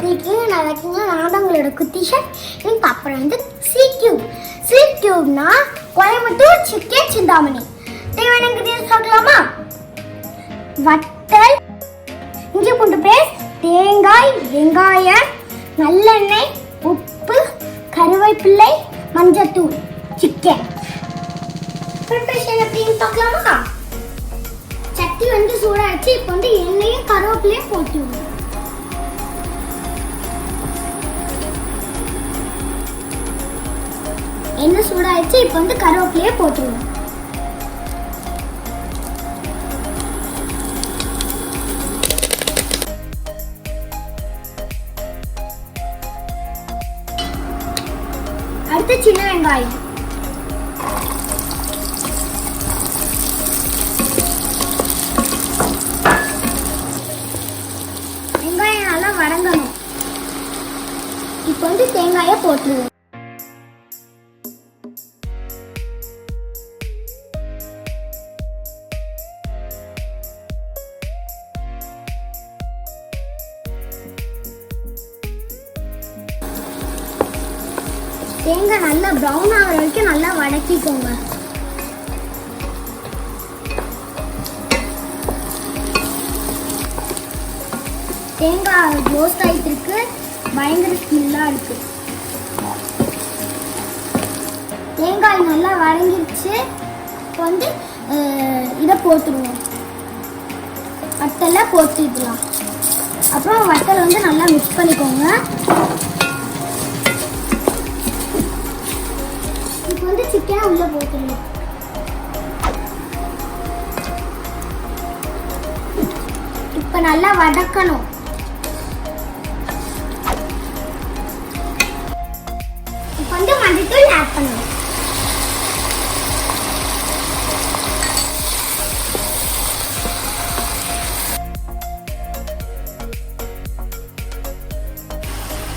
எப்படி இருக்கீங்க? நான் வைக்கீங்க. நான் தான் உங்களோட குட்டிஷன். எனக்கு அப்புறம் வந்து ஸ்வீட் கியூப்னா கோயம்புத்தூர் சிக்கன் சிந்தாமணி. தேவையான இன்கிரிடியன்ஸ் பார்க்கலாமா? வத்தல், இஞ்சி பூண்டு பேஸ்ட், தேங்காய், வெங்காயம், நல்லெண்ணெய், உப்பு, கருவேப்பிலை, மஞ்சத்தூள், சிக்கன். ப்ரிப்பரேஷன் எப்படின்னு பார்க்கலாமா? சட்டி வந்து சூடாச்சு. இப்போ வந்து எண்ணெயும் கருவேப்பிலையும் போட்டுருவோம். எண்ணெய் சூடாச்சு. இப்போ வந்து கருவேப்பிலையை போட்டுருவோம். அடுத்து சின்ன வெங்காயம், வெங்காயம் நல்லா வதங்கணும். இப்போ வந்து தேங்காயை போட்டுருவோம். தேங்காய் நல்லா ப்ரௌன் ஆகிற வரைக்கும் நல்லா வதக்கிக்கோங்க. தேங்காய் ரோஸ்ட் ஆகிட்டு இருக்கு. பயங்கர ஸ்மெல்லாக இருக்கு. தேங்காய் நல்லா வதங்கிடுச்சு. இப்போ வந்து இதை போட்டுருவோம். வத்தலை போட்டுக்கலாம். அப்புறம் வத்தலை வந்து நல்லா மிக்ஸ் பண்ணிக்கோங்க. இப்போ வந்து சிக்கனை உள்ள போட்டுருவோம். இப்போ நல்லா வதக்கணும். இப்போ வந்து மஞ்சத்தூள் ஆட் பண்ணுவோம்.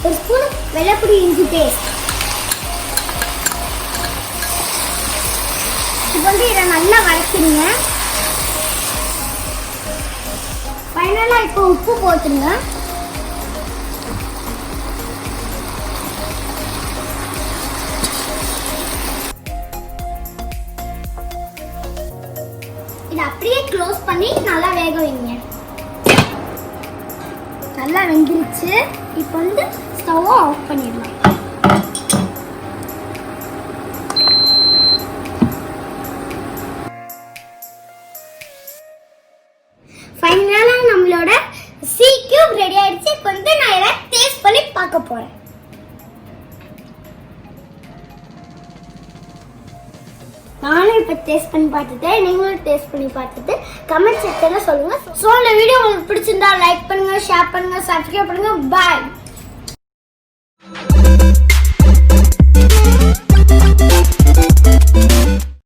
ஒரு ஸ்பூன் வெள்ளைப்பூடி இஞ்சி பேஸ்ட். இப்போ வந்து இதை நல்லா வதக்கிடுங்க. ஃபைனலாக இப்போ உப்பு போட்டுருங்க. இதை அப்படியே க்ளோஸ் பண்ணி நல்லா வேக வைங்க. நல்லா வெந்துருச்சு. இப்போ வந்து ஸ்டவ்வை ஆஃப் பண்ணிடலாம். ஃபைனலாக நம்மளோட சீ கியூப் ரெடி ஆயிடுச்சு. இப்போ வந்து நான் இதை டேஸ்ட் பண்ணி பார்க்க போறேன். நானும் இப்போ டேஸ்ட் பண்ணி பார்த்துட்டேன். நீங்களும் டேஸ்ட் பண்ணி பார்த்துட்டு கமெண்ட் செக்ஷனில் சொல்லுங்க. ஸோ இந்த வீடியோ உங்களுக்கு பிடிச்சிருந்தா லைக் பண்ணுங்க, ஷேர் பண்ணுங்க, சப்ஸ்கிரைப் பண்ணுங்க. பாய்.